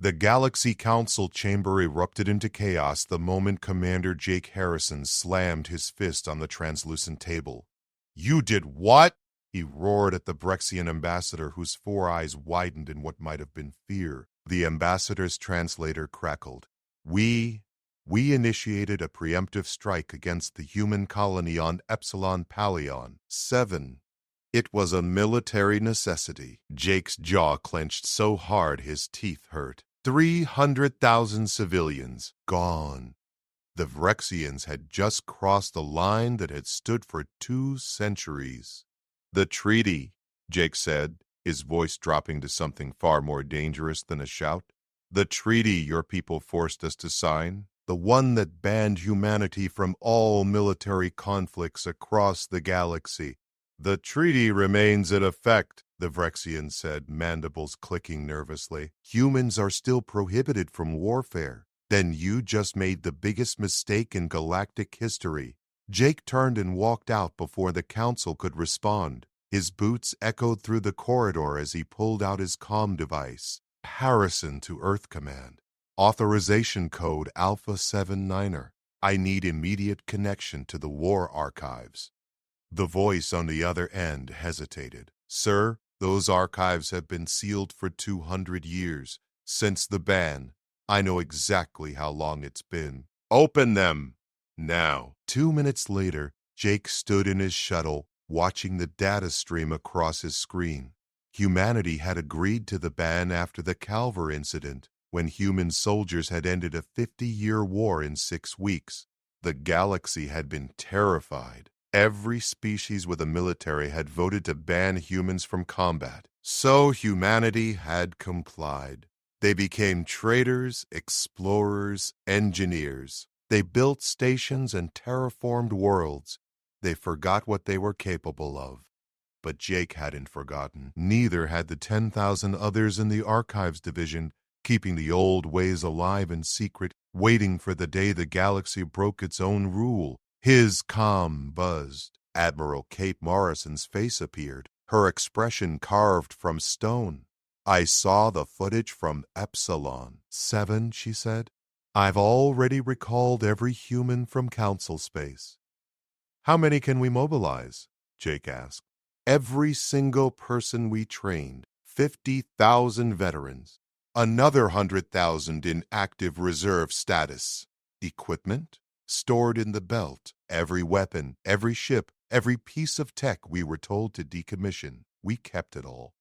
The Galaxy Council chamber erupted into chaos the moment Commander Jake Harrison slammed his fist on the translucent table. "You did what?" he roared at the Brexian ambassador, whose four eyes widened in what might have been fear. The ambassador's translator crackled. We initiated a preemptive strike against the human colony on Epsilon Palion 7. It was a military necessity. Jake's jaw clenched so hard his teeth hurt. 300,000 civilians gone. The Vrexians had just crossed the line that had stood for 2 centuries. "The treaty," Jake said, his voice dropping to something far more dangerous than a shout. "The treaty your people forced us to sign, the one that banned humanity from all military conflicts across the galaxy. The treaty remains in effect," the Vrexian said, mandibles clicking nervously. "Humans are still prohibited from warfare. Then you just made the biggest mistake in galactic history." Jake turned and walked out before the council could respond. His boots echoed through the corridor as he pulled out his comm device. "Harrison to Earth Command. Authorization code Alpha 79er. I need immediate connection to the war archives." The voice on the other end hesitated. "Sir, those archives have been sealed for 200 years. Since the ban. I know exactly how long it's been. Open them! Now." 2 minutes later, Jake stood in his shuttle, watching the data stream across his screen. Humanity had agreed to the ban after the Calver incident, when human soldiers had ended a 50-year war in 6 weeks. The galaxy had been terrified. Every species with a military had voted to ban humans from combat. So humanity had complied. They became traders, explorers, engineers. They built stations and terraformed worlds. They forgot what they were capable of. But Jake hadn't forgotten. Neither had the 10,000 others in the Archives Division, keeping the old ways alive in secret, waiting for the day the galaxy broke its own rule. His comm buzzed. Admiral Kate Morrison's face appeared, her expression carved from stone. "I saw the footage from Epsilon 7, she said. "I've already recalled every human from Council space." "How many can we mobilize?" Jake asked. "Every single person we trained, 50,000 veterans. Another 100,000 in active reserve status. Equipment? Stored in the belt. Every weapon, every ship, every piece of tech we were told to decommission. We kept it all."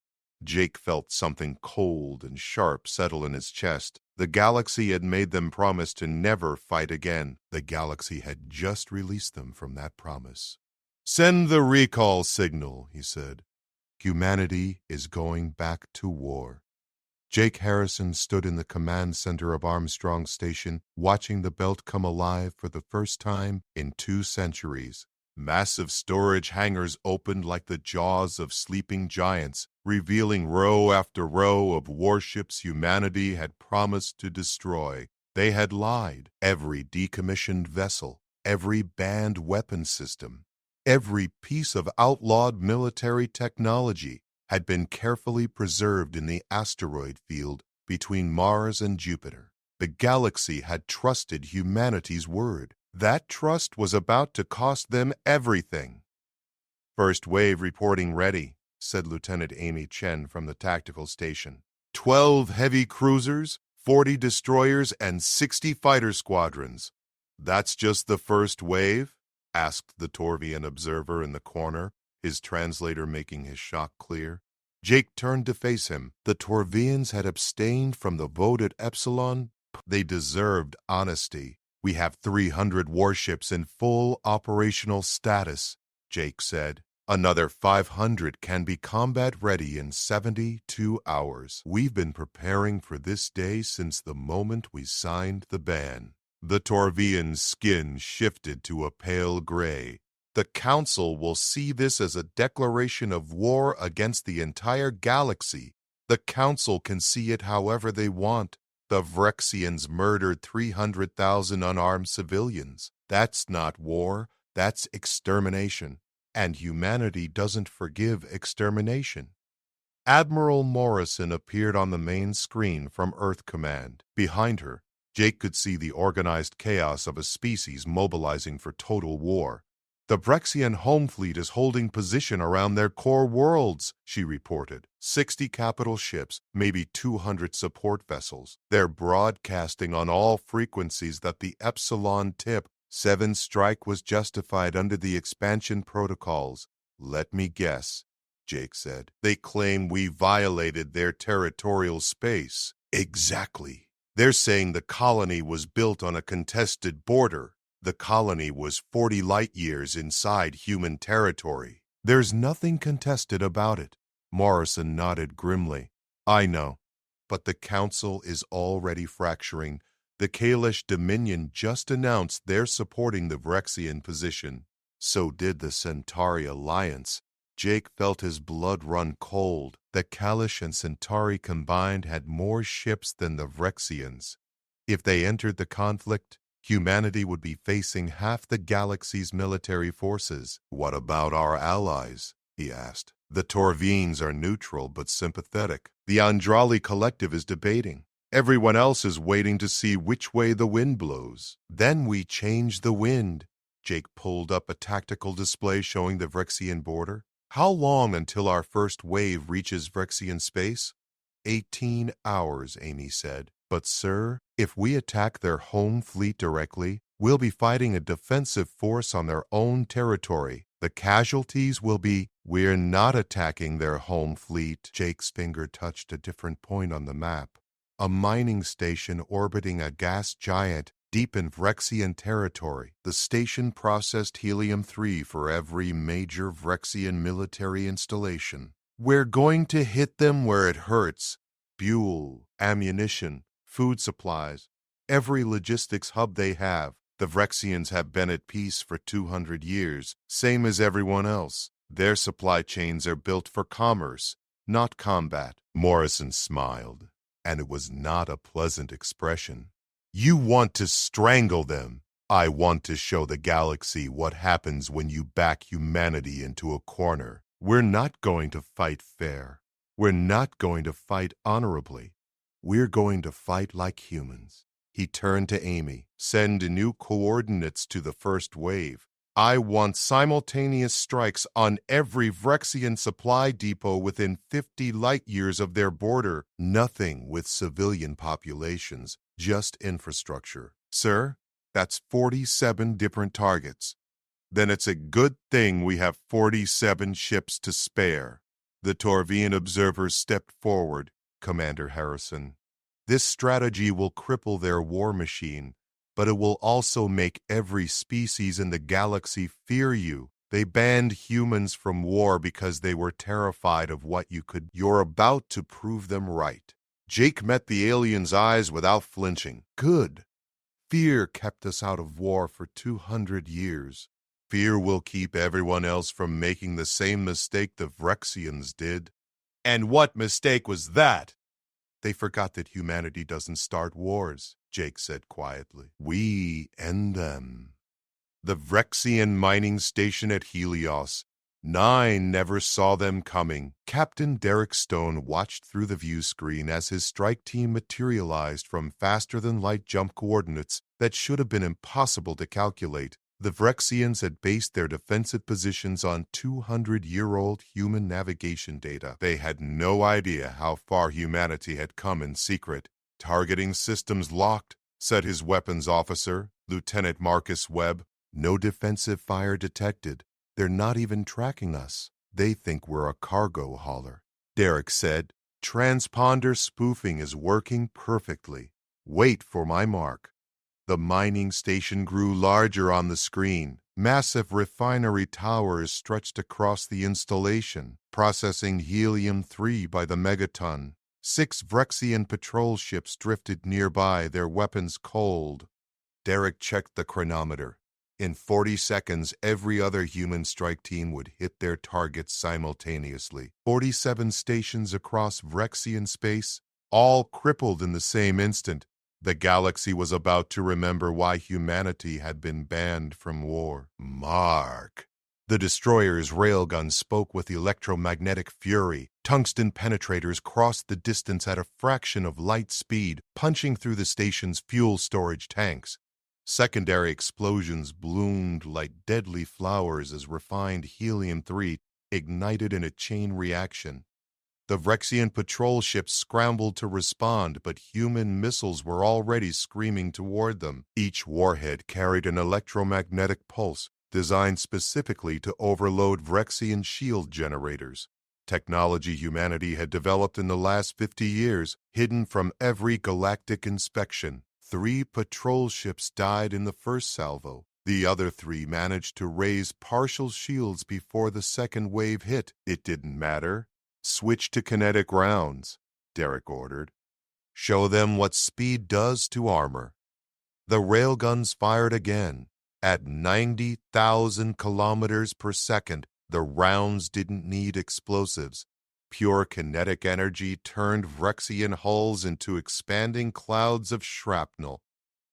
Jake felt something cold and sharp settle in his chest. The galaxy had made them promise to never fight again. The galaxy had just released them from that promise. "Send the recall signal," he said. "Humanity is going back to war." Jake Harrison stood in the command center of Armstrong Station, watching the belt come alive for the first time in 2 centuries. Massive storage hangars opened like the jaws of sleeping giants, revealing row after row of warships humanity had promised to destroy. They had lied. Every decommissioned vessel, every banned weapon system, every piece of outlawed military technology had been carefully preserved in the asteroid field between Mars and Jupiter. The galaxy had trusted humanity's word. That trust was about to cost them everything. "First wave reporting ready," said Lieutenant Amy Chen from the tactical station. 12 heavy cruisers, 40 destroyers, and 60 fighter squadrons. "That's just the first wave?" asked the Torvian observer in the corner, his translator making his shock clear. Jake turned to face him. The Torvians had abstained from the vote at Epsilon. They deserved honesty. "We have 300 warships in full operational status," Jake said. "Another 500 can be combat-ready in 72 hours. We've been preparing for this day since the moment we signed the ban." The Torvian's skin shifted to a pale gray. "The Council will see this as a declaration of war against the entire galaxy. The Council can see it however they want. The Vrexians murdered 300,000 unarmed civilians. That's not war, that's extermination. And humanity doesn't forgive extermination." Admiral Morrison appeared on the main screen from Earth Command. Behind her, Jake could see the organized chaos of a species mobilizing for total war. "The Brexian home fleet is holding position around their core worlds," she reported. 60 capital ships, maybe 200 support vessels. They're broadcasting on all frequencies that the Epsilon tip 7 strike was justified under the expansion protocols. "Let me guess," Jake said. "They claim we violated their territorial space." "Exactly. They're saying the colony was built on a contested border. The colony was 40 light years inside human territory." "There's nothing contested about it." Morrison nodded grimly. "I know, but the Council is already fracturing. The Kalish Dominion just announced they're supporting the Brexian position. So did the Centauri Alliance." Jake felt his blood run cold. The Kalish and Centauri combined had more ships than the Vrexians. If they entered the conflict, humanity would be facing half the galaxy's military forces. "What about our allies?" he asked. "The Torvines are neutral but sympathetic. The Andrali Collective is debating. Everyone else is waiting to see which way the wind blows." "Then we change the wind." Jake pulled up a tactical display showing the Vrexian border. "How long until our first wave reaches Vrexian space?" 18 hours, Amy said. "But sir, if we attack their home fleet directly, we'll be fighting a defensive force on their own territory. The casualties will be—" "We're not attacking their home fleet." Jake's finger touched a different point on the map. "A mining station orbiting a gas giant deep in Vrexian territory. The station processed helium-3 for every major Vrexian military installation. We're going to hit them where it hurts. Fuel, ammunition, food supplies, every logistics hub they have. The Vrexians have been at peace for 200 years, same as everyone else. Their supply chains are built for commerce, not combat." Morrison smiled, and it was not a pleasant expression. "You want to strangle them. I want to show the galaxy what happens when you back humanity into a corner. We're not going to fight fair. We're not going to fight honorably. We're going to fight like humans." He turned to Amy. "Send new coordinates to the first wave. I want simultaneous strikes on every Vrexian supply depot within 50 light years of their border. Nothing with civilian populations, just infrastructure." "Sir, that's 47 different targets." "Then it's a good thing we have 47 ships to spare." The Torvian observers stepped forward. "Commander Harrison, this strategy will cripple their war machine, but it will also make every species in the galaxy fear you. They banned humans from war because they were terrified of what you could. You're about to prove them right." Jake met the alien's eyes without flinching. "Good. Fear kept us out of war for 200 years. Fear will keep everyone else from making the same mistake the Vrexians did." "And what mistake was that?" "They forgot that humanity doesn't start wars," Jake said quietly. "We end them." The Vrexian mining station at Helios. 9 never saw them coming. Captain Derek Stone watched through the view screen as his strike team materialized from faster-than-light jump coordinates that should have been impossible to calculate. The Vrexians had based their defensive positions on 200-year-old human navigation data. They had no idea how far humanity had come in secret. "Targeting systems locked," said his weapons officer, Lieutenant Marcus Webb. "No defensive fire detected. They're not even tracking us. They think we're a cargo hauler." Derek said, "Transponder spoofing is working perfectly. Wait for my mark." The mining station grew larger on the screen. Massive refinery towers stretched across the installation, processing helium-3 by the megaton. 6 Vrexian patrol ships drifted nearby, their weapons cold. Derek checked the chronometer. In 40 seconds, every other human strike team would hit their targets simultaneously. 47 stations across Vrexian space, all crippled in the same instant. The galaxy was about to remember why humanity had been banned from war. "Mark," The destroyer's railguns spoke with electromagnetic fury. Tungsten penetrators crossed the distance at a fraction of light speed, punching through the station's fuel storage tanks. Secondary explosions bloomed like deadly flowers as refined helium-3 ignited in a chain reaction. The Vrexian patrol ships scrambled to respond, but human missiles were already screaming toward them. Each warhead carried an electromagnetic pulse designed specifically to overload Vrexian shield generators. Technology humanity had developed in the last 50 years, hidden from every galactic inspection. 3 patrol ships died in the first salvo. The other 3 managed to raise partial shields before the second wave hit. It didn't matter. Switch to kinetic rounds, Derek ordered. Show them what speed does to armor. The railguns fired again. At 90,000 kilometers per second, the rounds didn't need explosives. Pure kinetic energy turned Vrexian hulls into expanding clouds of shrapnel.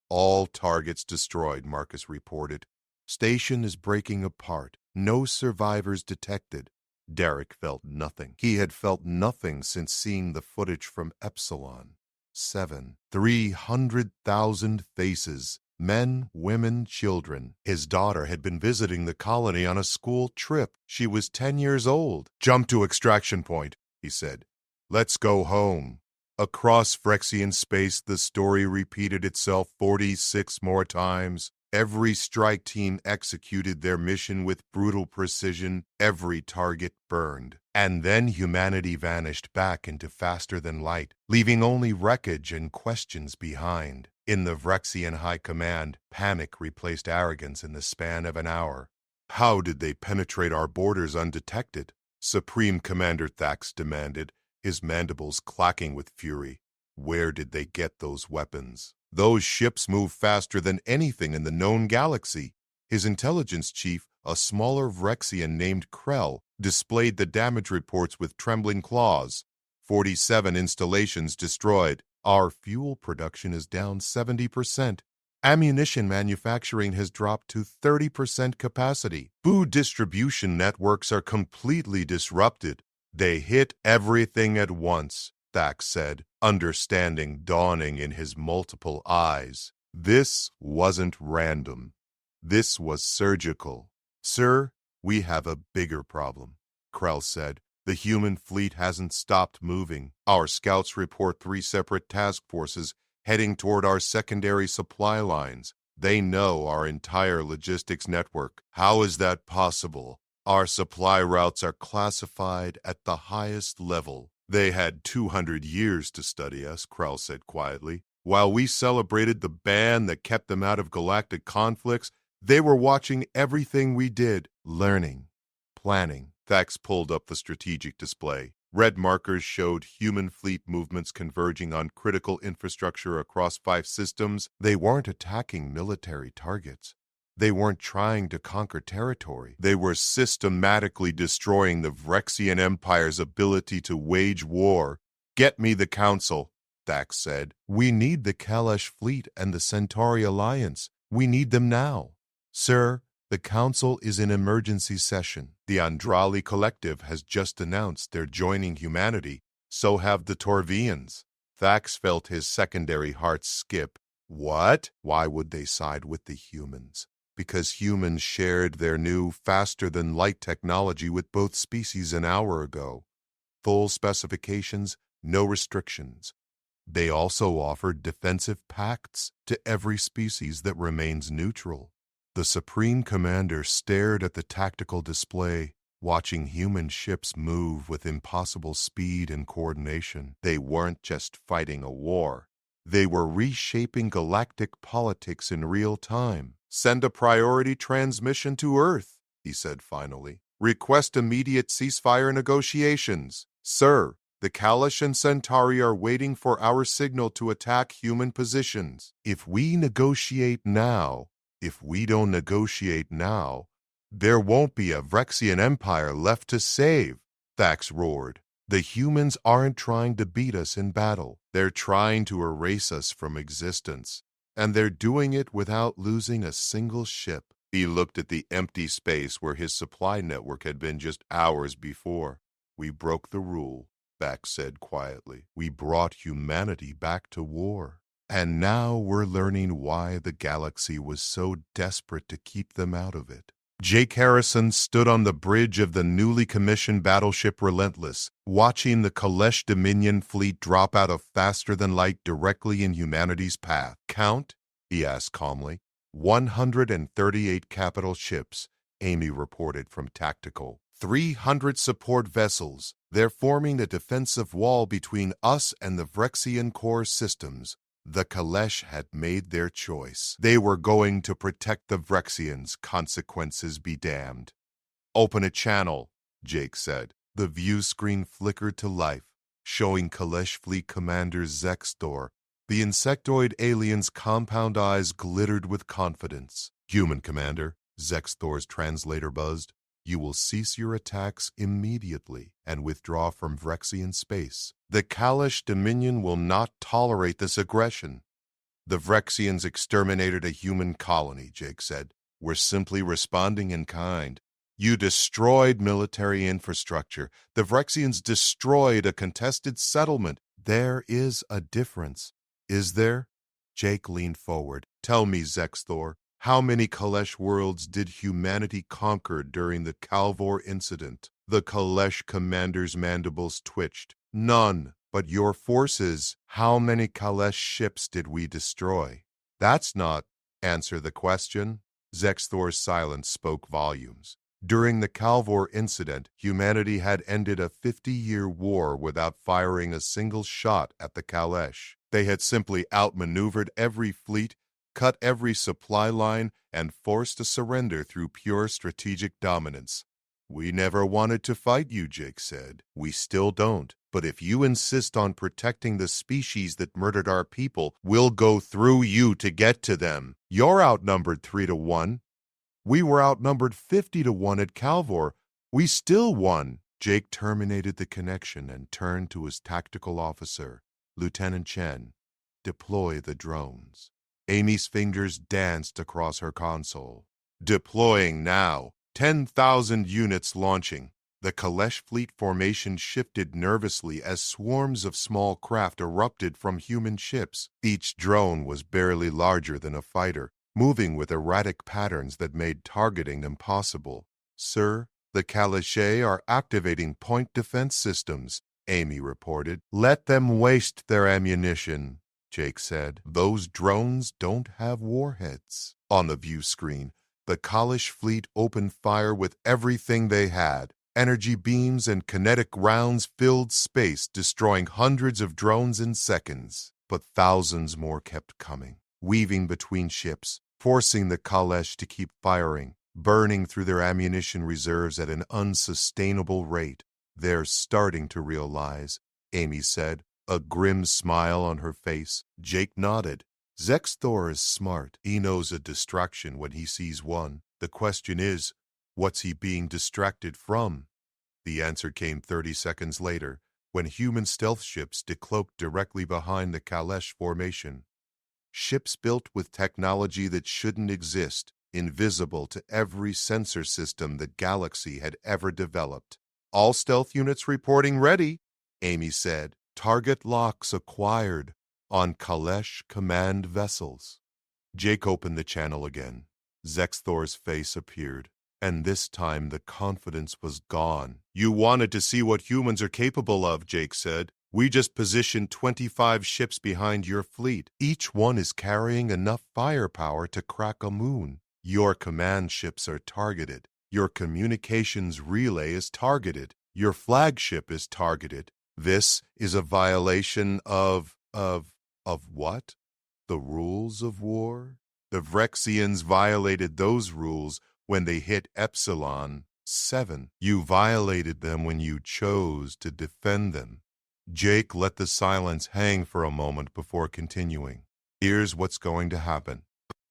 All targets destroyed, Marcus reported. Station is breaking apart. No survivors detected. Derek felt nothing. He had felt nothing since seeing the footage from Epsilon. 300,000 faces. Men, women, children. His daughter had been visiting the colony on a school trip. She was 10 years old. Jump to extraction point, he said. Let's go home. Across Vrexian space, the story repeated itself 46 more times. Every strike team executed their mission with brutal precision. Every target burned. And then humanity vanished back into faster than light, leaving only wreckage and questions behind. In the Vrexian High Command, panic replaced arrogance in the span of an hour. How did they penetrate our borders undetected? Supreme Commander Thax demanded, his mandibles clacking with fury. Where did they get those weapons? Those ships move faster than anything in the known galaxy. His intelligence chief, a smaller Vrexian named Krell, displayed the damage reports with trembling claws. 47 installations destroyed. Our fuel production is down 70%. Ammunition manufacturing has dropped to 30% capacity. Food distribution networks are completely disrupted. They hit everything at once, Thax said, understanding dawning in his multiple eyes. This wasn't random. This was surgical. Sir, we have a bigger problem, Krell said. The human fleet hasn't stopped moving. Our scouts report 3 separate task forces heading toward our secondary supply lines. They know our entire logistics network. How is that possible? Our supply routes are classified at the highest level. They had 200 years to study us, Krell said quietly. While we celebrated the ban that kept them out of galactic conflicts, they were watching everything we did, learning, planning. Thax pulled up the strategic display. Red markers showed human fleet movements converging on critical infrastructure across 5 systems. They weren't attacking military targets. They weren't trying to conquer territory. They were systematically destroying the Vrexian Empire's ability to wage war. Get me the Council, Thax said. We need the Kalash fleet and the Centauri Alliance. We need them now. Sir, the Council is in emergency session. The Andrali Collective has just announced they're joining humanity. So have the Torvians. Thax felt his secondary heart skip. What? Why would they side with the humans? Because humans shared their new, faster-than-light technology with both species an hour ago. Full specifications, no restrictions. They also offered defensive pacts to every species that remains neutral. The Supreme Commander stared at the tactical display, watching human ships move with impossible speed and coordination. They weren't just fighting a war. They were reshaping galactic politics in real time. Send a priority transmission to Earth, he said finally. Request immediate ceasefire negotiations. Sir, the Kalash and Centauri are waiting for our signal to attack human positions. If we don't negotiate now, there won't be a Vrexian Empire left to save, Thax roared. The humans aren't trying to beat us in battle. They're trying to erase us from existence. And they're doing it without losing a single ship. He looked at the empty space where his supply network had been just hours before. We broke the rule, Bax said quietly. We brought humanity back to war. And now we're learning why the galaxy was so desperate to keep them out of it. Jake Harrison stood on the bridge of the newly commissioned battleship Relentless, watching the Kalesh Dominion fleet drop out of faster-than-light directly in humanity's path. Count? He asked calmly. 138 capital ships, Amy reported from Tactical. 300 support vessels. They're forming a defensive wall between us and the Vrexian core systems. The Kalesh had made their choice. They were going to protect the Vrexians, consequences be damned. Open a channel, Jake said. The view screen flickered to life, showing Kalesh Fleet Commander Zextor. The insectoid alien's compound eyes glittered with confidence. Human Commander, Zextor's translator buzzed. You will cease your attacks immediately and withdraw from Vrexian space. The Kalesh Dominion will not tolerate this aggression. The Vrexians exterminated a human colony, Jake said. We're simply responding in kind. You destroyed military infrastructure. The Vrexians destroyed a contested settlement. There is a difference. Is there? Jake leaned forward. Tell me, Zextor, how many Kalesh worlds did humanity conquer during the Calvor incident? The Kalesh commander's mandibles twitched. None. But your forces, how many Kalesh ships did we destroy? That's not answer the question. Zextor's silence spoke volumes. During the Calvor incident, humanity had ended a 50-year war without firing a single shot at the Kalesh. They had simply outmaneuvered every fleet, cut every supply line, and forced a surrender through pure strategic dominance. We never wanted to fight you, Jake said. We still don't. But if you insist on protecting the species that murdered our people, we'll go through you to get to them. You're outnumbered 3-1. We were outnumbered 50-1 at Calvor. We still won. Jake terminated the connection and turned to his tactical officer, Lieutenant Chen. Deploy the drones. Amy's fingers danced across her console. Deploying now. 10,000 units launching. The Kalesh fleet formation shifted nervously as swarms of small craft erupted from human ships. Each drone was barely larger than a fighter, moving with erratic patterns that made targeting impossible. Sir, the Kalesh are activating point defense systems, Amy reported. Let them waste their ammunition, Jake said. Those drones don't have warheads. On the view screen, the Kalesh fleet opened fire with everything they had. Energy beams and kinetic rounds filled space, destroying hundreds of drones in seconds. But thousands more kept coming, weaving between ships, forcing the Kalesh to keep firing, burning through their ammunition reserves at an unsustainable rate. They're starting to realize, Amy said, a grim smile on her face. Jake nodded. Zextor is smart. He knows a distraction when he sees one. The question is, what's he being distracted from? The answer came 30 seconds later, when human stealth ships decloaked directly behind the Kalesh formation. Ships built with technology that shouldn't exist, invisible to every sensor system the galaxy had ever developed. All stealth units reporting ready, Amy said. Target locks acquired on Kalesh command vessels. Jake opened the channel again. Zextor's face appeared, and this time the confidence was gone. You wanted to see what humans are capable of, Jake said. We just positioned 25 ships behind your fleet. Each one is carrying enough firepower to crack a moon. Your command ships are targeted. Your communications relay is targeted. Your flagship is targeted. This is a violation of what? The rules of war? The Vrexians violated those rules when they hit Epsilon 7. You violated them when you chose to defend them. Jake let the silence hang for a moment before continuing. Here's what's going to happen.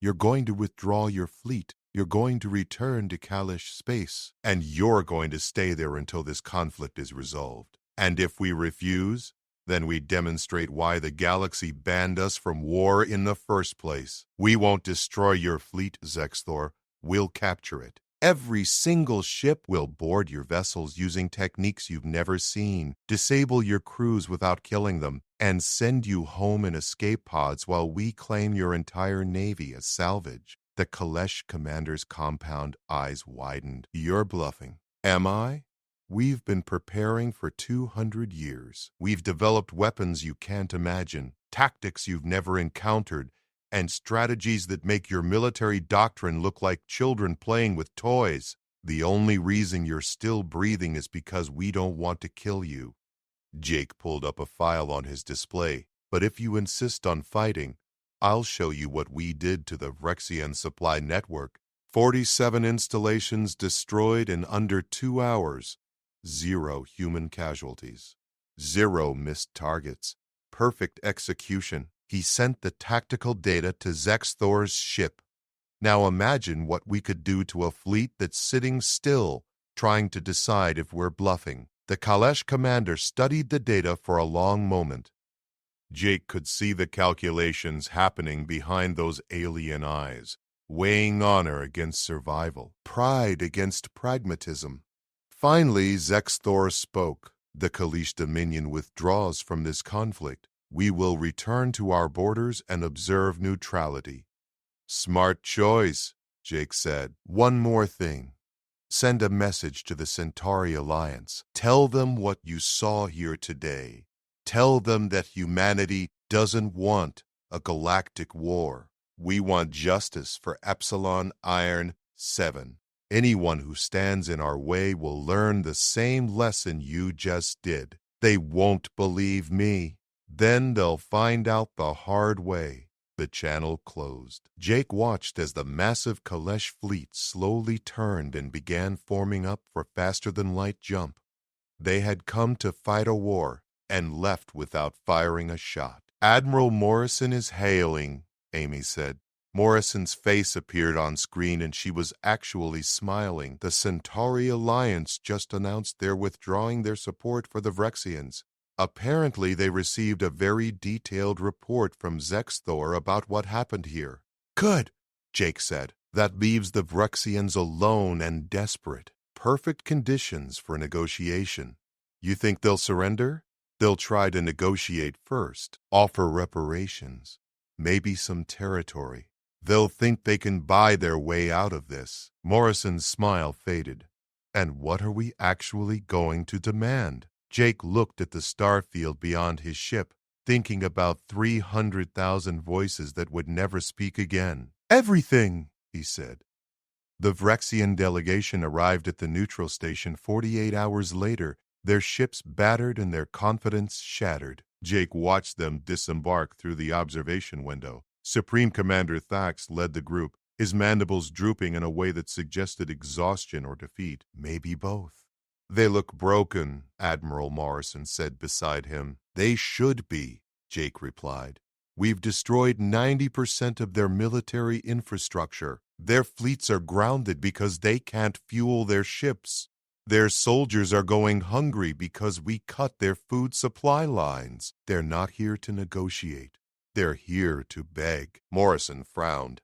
You're going to withdraw your fleet. You're going to return to Kalesh space. And you're going to stay there until this conflict is resolved. And if we refuse, then we demonstrate why the galaxy banned us from war in the first place. We won't destroy your fleet, Zextor. We'll capture it. Every single ship will board your vessels using techniques you've never seen, disable your crews without killing them, and send you home in escape pods while we claim your entire navy as salvage. The Kalesh commander's compound eyes widened. You're bluffing. Am I? We've been preparing for 200 years. We've developed weapons you can't imagine, tactics you've never encountered, and strategies that make your military doctrine look like children playing with toys. The only reason you're still breathing is because we don't want to kill you. Jake pulled up a file on his display. But if you insist on fighting, I'll show you what we did to the Vrexian supply network. 47 installations destroyed in under 2 hours. 0 human casualties. 0 missed targets. Perfect execution. He sent the tactical data to Zexthor's ship. Now imagine what we could do to a fleet that's sitting still, trying to decide if we're bluffing. The Kalesh commander studied the data for a long moment. Jake could see the calculations happening behind those alien eyes, weighing honor against survival, pride against pragmatism. Finally, Zexthor spoke. The Kalesh Dominion withdraws from this conflict. We will return to our borders and observe neutrality. Smart choice, Jake said. One more thing. Send a message to the Centauri Alliance. Tell them what you saw here today. Tell them that humanity doesn't want a galactic war. We want justice for Epsilon Iron 7. Anyone who stands in our way will learn the same lesson you just did. They won't believe me. Then they'll find out the hard way. The channel closed. Jake watched as the massive Kalesh fleet slowly turned and began forming up for faster-than-light jump. They had come to fight a war and left without firing a shot. Admiral Morrison is hailing, Amy said. Morrison's face appeared on screen and she was actually smiling. The Centauri Alliance just announced they're withdrawing their support for the Vrexians. Apparently, they received a very detailed report from Zexthor about what happened here. Good, Jake said. That leaves the Vrexians alone and desperate. Perfect conditions for negotiation. You think they'll surrender? They'll try to negotiate first, offer reparations, maybe some territory. They'll think they can buy their way out of this. Morrison's smile faded. And what are we actually going to demand? Jake looked at the star field beyond his ship, thinking about 300,000 voices that would never speak again. Everything, he said. The Vrexian delegation arrived at the neutral station 48 hours later, their ships battered and their confidence shattered. Jake watched them disembark through the observation window. Supreme Commander Thax led the group, his mandibles drooping in a way that suggested exhaustion or defeat, maybe both. They look broken, Admiral Morrison said beside him. They should be, Jake replied. We've destroyed 90% of their military infrastructure. Their fleets are grounded because they can't fuel their ships. Their soldiers are going hungry because we cut their food supply lines. They're not here to negotiate. They're here to beg. Morrison frowned.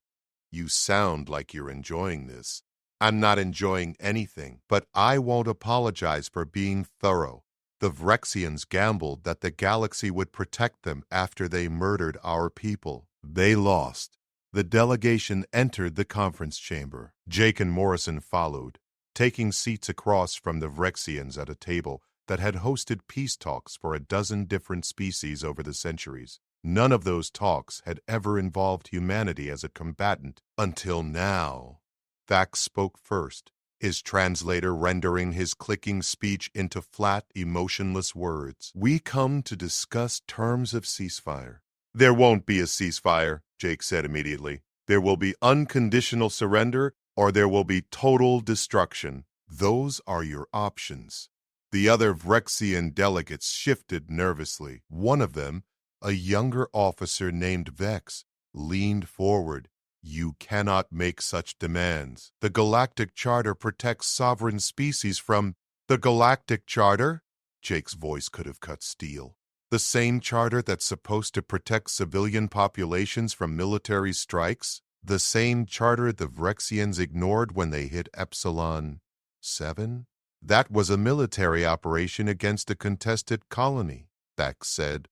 You sound like you're enjoying this. I'm not enjoying anything, but I won't apologize for being thorough. The Vrexians gambled that the galaxy would protect them after they murdered our people. They lost. The delegation entered the conference chamber. Jake and Morrison followed, taking seats across from the Vrexians at a table that had hosted peace talks for 12 different species over the centuries. None of those talks had ever involved humanity as a combatant until now. Thax spoke first, his translator rendering his clicking speech into flat, emotionless words. We come to discuss terms of ceasefire. There won't be a ceasefire, Jake said immediately. There will be unconditional surrender or there will be total destruction. Those are your options. The other Vrexian delegates shifted nervously. One of them, a younger officer named Vex, leaned forward. You cannot make such demands. The Galactic Charter protects sovereign species from the Galactic Charter? Jake's voice could have cut steel. The same charter that's supposed to protect civilian populations from military strikes? The same charter the Vrexians ignored when they hit Epsilon 7? That was a military operation against a contested colony, Thax said,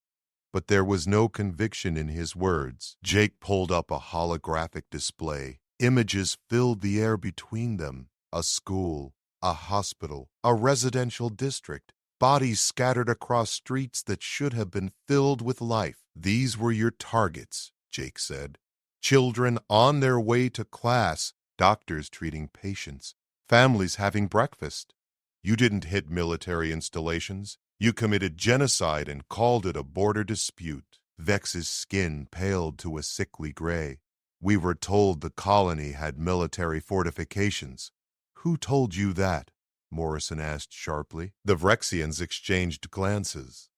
but there was no conviction in his words. Jake pulled up a holographic display. Images filled the air between them. A school, a hospital, a residential district, bodies scattered across streets that should have been filled with life. These were your targets, Jake said. Children on their way to class, doctors treating patients, families having breakfast. You didn't hit military installations. You committed genocide and called it a border dispute. Vex's skin paled to a sickly gray. We were told the colony had military fortifications. Who told you that? Morrison asked sharply. The Vrexians exchanged glances.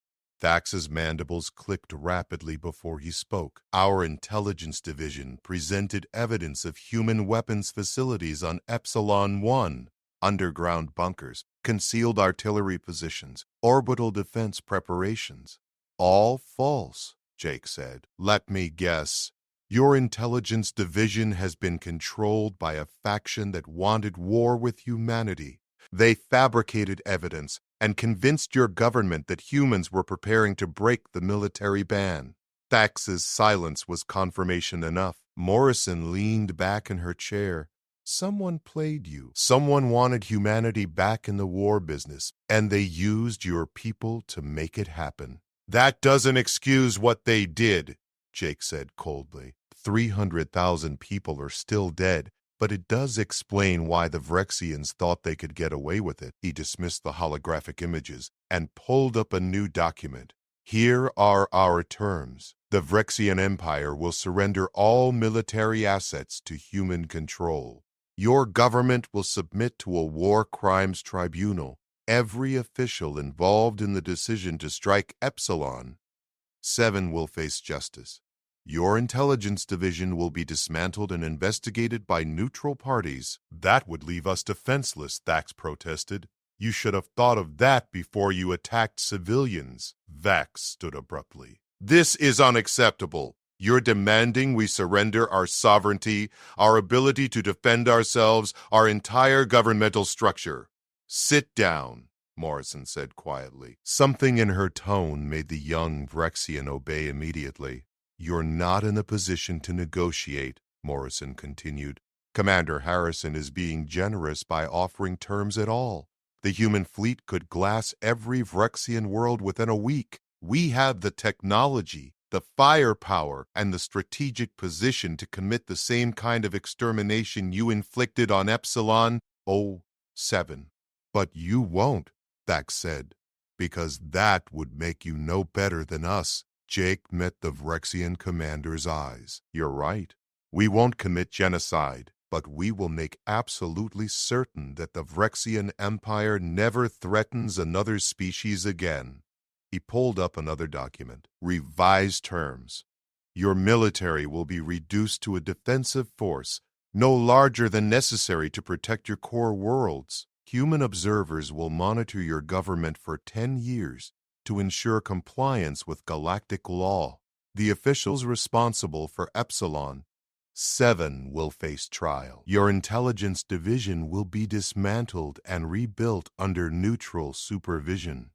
Thax's mandibles clicked rapidly before he spoke. Our intelligence division presented evidence of human weapons facilities on Epsilon 1, underground bunkers, concealed artillery positions, orbital defense preparations. All false, Jake said. Let me guess. Your intelligence division has been controlled by a faction that wanted war with humanity. They fabricated evidence and convinced your government that humans were preparing to break the military ban. Thax's silence was confirmation enough. Morrison leaned back in her chair. Someone played you. Someone wanted humanity back in the war business, and they used your people to make it happen. That doesn't excuse what they did, Jake said coldly. 300,000 people are still dead, but it does explain why the Vrexians thought they could get away with it. He dismissed the holographic images and pulled up a new document. Here are our terms. The Vrexian Empire will surrender all military assets to human control. Your government will submit to a war crimes tribunal. Every official involved in the decision to strike Epsilon 7 will face justice. Your intelligence division will be dismantled and investigated by neutral parties. That would leave us defenseless, Thax protested. You should have thought of that before you attacked civilians. Vax stood abruptly. This is unacceptable. You're demanding we surrender our sovereignty, our ability to defend ourselves, our entire governmental structure. Sit down, Morrison said quietly. Something in her tone made the young Vrexian obey immediately. You're not in a position to negotiate, Morrison continued. Commander Harrison is being generous by offering terms at all. The human fleet could glass every Vrexian world within a week. We have the technology, the firepower, and the strategic position to commit the same kind of extermination you inflicted on Epsilon 07. But you won't, Thax said, because that would make you no better than us. Jake met the Vrexian commander's eyes. You're right. We won't commit genocide, but we will make absolutely certain that the Vrexian Empire never threatens another species again. He pulled up another document. Revised terms. Your military will be reduced to a defensive force, no larger than necessary to protect your core worlds. Human observers will monitor your government for 10 years to ensure compliance with galactic law. The officials responsible for Epsilon 7 will face trial. Your intelligence division will be dismantled and rebuilt under neutral supervision.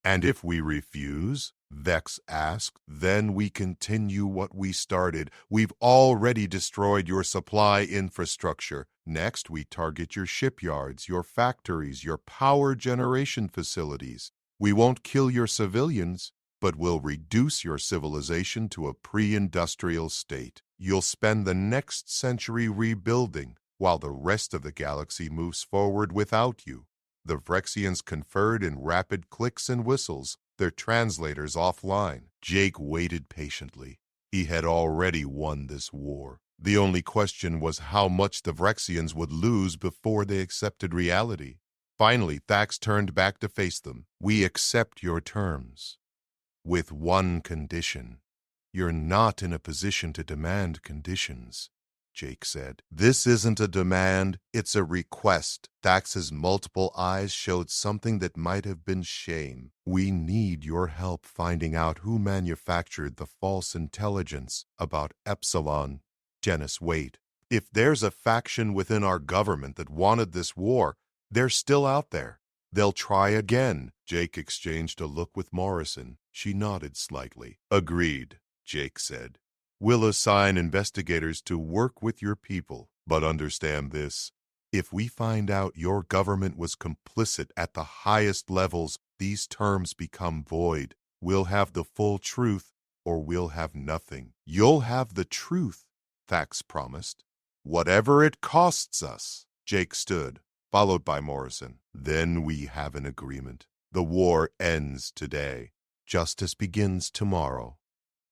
And if we refuse, Vex asked, then we continue what we started. We've already destroyed your supply infrastructure. Next, we target your shipyards, your factories, your power generation facilities. We won't kill your civilians, but we'll reduce your civilization to a pre-industrial state. You'll spend the next century rebuilding, while the rest of the galaxy moves forward without you. The Vrexians conferred in rapid clicks and whistles, their translators offline. Jake waited patiently. He had already won this war. The only question was how much the Vrexians would lose before they accepted reality. Finally, Thax turned back to face them. We accept your terms. With one condition. You're not in a position to demand conditions, Jake said. This isn't a demand, it's a request. Thax's multiple eyes showed something that might have been shame. We need your help finding out who manufactured the false intelligence about Epsilon Janice, wait. If there's a faction within our government that wanted this war, they're still out there. They'll try again. Jake exchanged a look with Morrison. She nodded slightly. Agreed, Jake said. We'll assign investigators to work with your people. But understand this. If we find out your government was complicit at the highest levels, these terms become void. We'll have the full truth, or we'll have nothing. You'll have the truth, Thax promised. Whatever it costs us. Jake stood, followed by Morrison. Then we have an agreement. The war ends today. Justice begins tomorrow.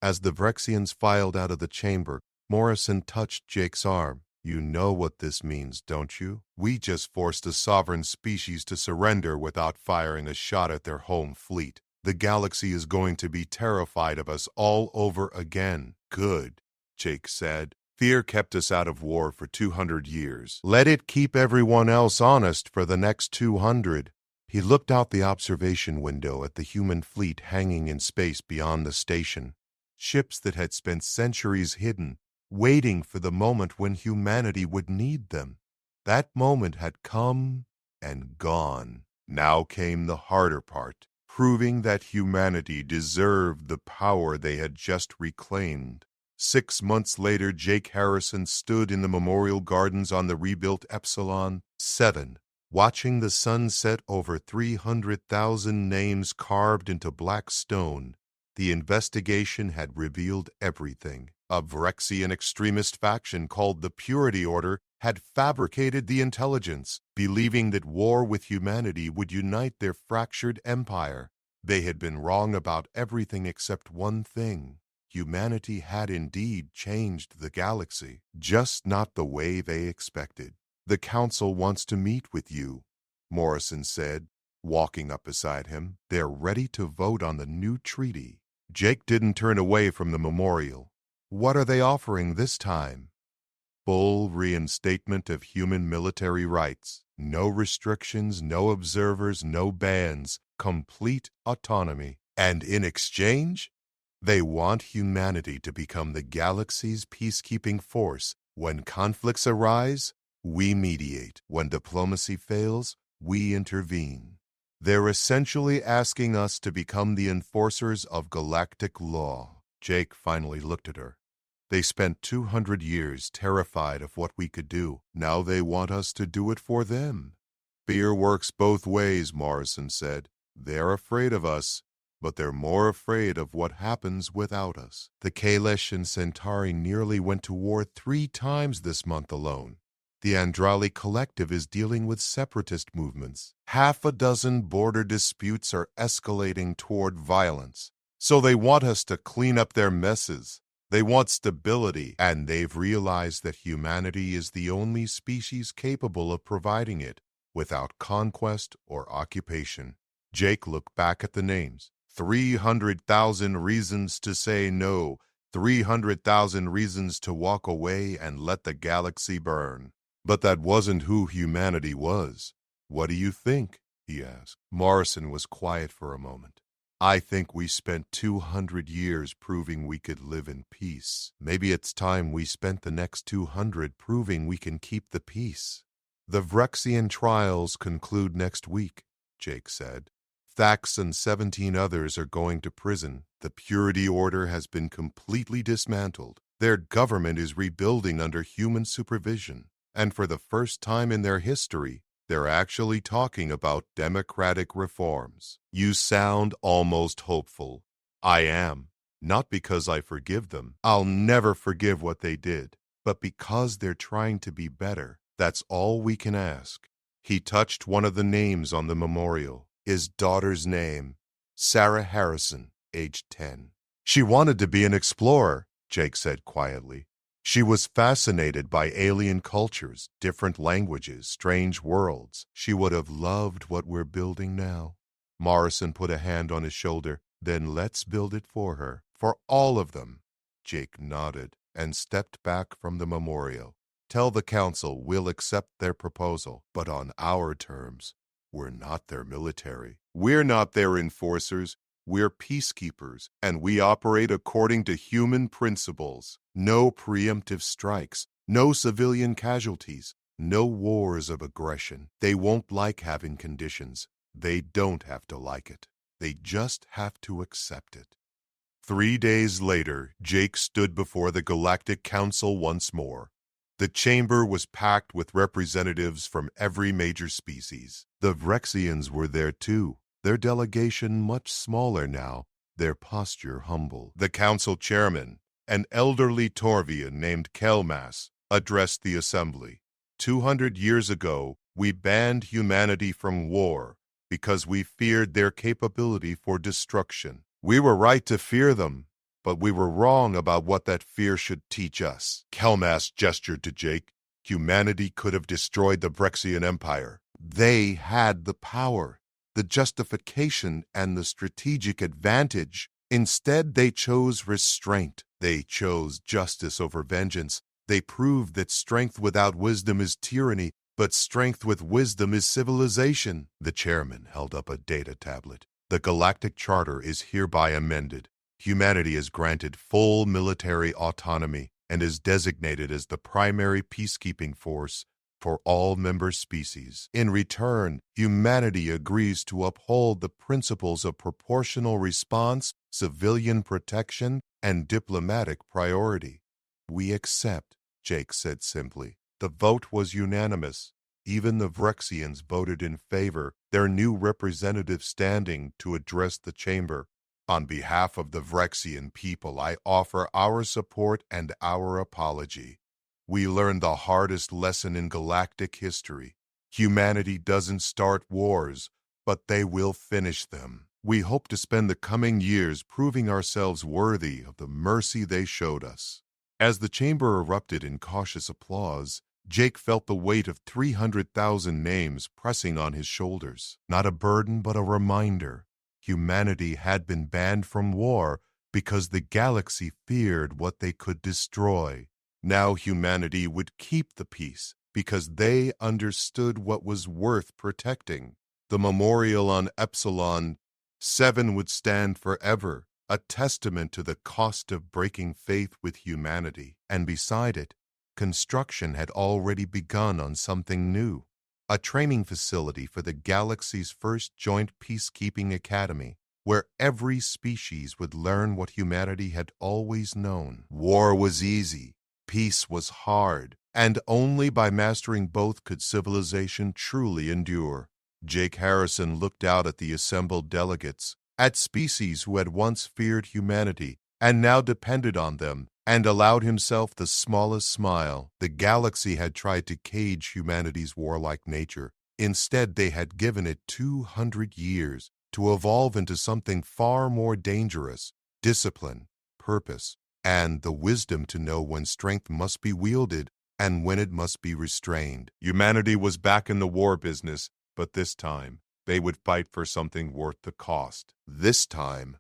As the Vrexians filed out of the chamber, Morrison touched Jake's arm. You know what this means, don't you? We just forced a sovereign species to surrender without firing a shot at their home fleet. The galaxy is going to be terrified of us all over again. Good, Jake said. Fear kept us out of war for 200 years. Let it keep everyone else honest for the next 200. He looked out the observation window at the human fleet hanging in space beyond the station. Ships that had spent centuries hidden, waiting for the moment when humanity would need them. That moment had come and gone. Now came the harder part, proving that humanity deserved the power they had just reclaimed. 6 months later, Jake Harrison stood in the memorial gardens on the rebuilt Epsilon 7, watching the sun set over 300,000 names carved into black stone. The investigation had revealed everything. A Vrexian extremist faction called the Purity Order had fabricated the intelligence, believing that war with humanity would unite their fractured empire. They had been wrong about everything except one thing. Humanity had indeed changed the galaxy, just not the way they expected. The Council wants to meet with you, Morrison said, walking up beside him. They're ready to vote on the new treaty. Jake didn't turn away from the memorial. What are they offering this time? Full reinstatement of human military rights. No restrictions, no observers, no bans. Complete autonomy. And in exchange, they want humanity to become the galaxy's peacekeeping force. When conflicts arise, we mediate. When diplomacy fails, we intervene. They're essentially asking us to become the enforcers of galactic law. Jake finally looked at her. They spent 200 years terrified of what we could do. Now they want us to do it for them. Fear works both ways, Morrison said. They're afraid of us, but they're more afraid of what happens without us. The Kalesh and Centauri nearly went to war 3 times this month alone. The Andrali Collective is dealing with separatist movements. 6 border disputes are escalating toward violence. So they want us to clean up their messes. They want stability, and they've realized that humanity is the only species capable of providing it without conquest or occupation. Jake looked back at the names. 300,000 reasons to say no, 300,000 reasons to walk away and let the galaxy burn. But that wasn't who humanity was. What do you think? He asked. Morrison was quiet for a moment. I think we spent 200 years proving we could live in peace. Maybe it's time we spent the next 200 proving we can keep the peace. The Vrexian trials conclude next week, Jake said. Thax and 17 others are going to prison. The Purity Order has been completely dismantled. Their government is rebuilding under human supervision. And for the first time in their history, they're actually talking about democratic reforms. You sound almost hopeful. I am. Not because I forgive them. I'll never forgive what they did. But because they're trying to be better. That's all we can ask. He touched one of the names on the memorial. His daughter's name. Sarah Harrison, aged 10. She wanted to be an explorer, Jake said quietly. She was fascinated by alien cultures, different languages, strange worlds. She would have loved what we're building now. Morrison put a hand on his shoulder. Then let's build it for her. For all of them. Jake nodded and stepped back from the memorial. Tell the Council we'll accept their proposal, but on our terms. We're not their military. We're not their enforcers. We're peacekeepers, and we operate according to human principles. No preemptive strikes, no civilian casualties, no wars of aggression. They won't like having conditions. They don't have to like it. They just have to accept it. 3 days later, Jake stood before the Galactic Council once more. The chamber was packed with representatives from every major species. The Vrexians were there too, their delegation much smaller now, their posture humble. The council chairman, an elderly Torvian named Kelmas, addressed the assembly. 200 years ago, we banned humanity from war because we feared their capability for destruction. We were right to fear them, but we were wrong about what that fear should teach us. Kelmas gestured to Jake. Humanity could have destroyed the Brexian Empire. They had the power, the justification, and the strategic advantage. Instead, they chose restraint. They chose justice over vengeance. They proved that strength without wisdom is tyranny, but strength with wisdom is civilization. The chairman held up a data tablet. The Galactic Charter is hereby amended. Humanity is granted full military autonomy and is designated as the primary peacekeeping force for all member species. In return, humanity agrees to uphold the principles of proportional response, civilian protection, and diplomatic priority. We accept, Jake said simply. The vote was unanimous. Even the Vrexians voted in favor, their new representative standing to address the chamber. On behalf of the Vrexian people, I offer our support and our apology. We learned the hardest lesson in galactic history. Humanity doesn't start wars, but they will finish them. We hope to spend the coming years proving ourselves worthy of the mercy they showed us. As the chamber erupted in cautious applause, Jake felt the weight of 300,000 names pressing on his shoulders. Not a burden, but a reminder. Humanity had been banned from war because the galaxy feared what they could destroy. Now humanity would keep the peace because they understood what was worth protecting. The memorial on Epsilon 7 would stand forever, a testament to the cost of breaking faith with humanity. And beside it, construction had already begun on something new. A training facility for the galaxy's first joint peacekeeping academy, where every species would learn what humanity had always known. War was easy, peace was hard, and only by mastering both could civilization truly endure. Jake Harrison looked out at the assembled delegates, at species who had once feared humanity and now depended on them, and allowed himself the smallest smile. The galaxy had tried to cage humanity's warlike nature. Instead, they had given it 200 years to evolve into something far more dangerous: discipline, purpose, and the wisdom to know when strength must be wielded and when it must be restrained. Humanity was back in the war business, but this time they would fight for something worth the cost. This time,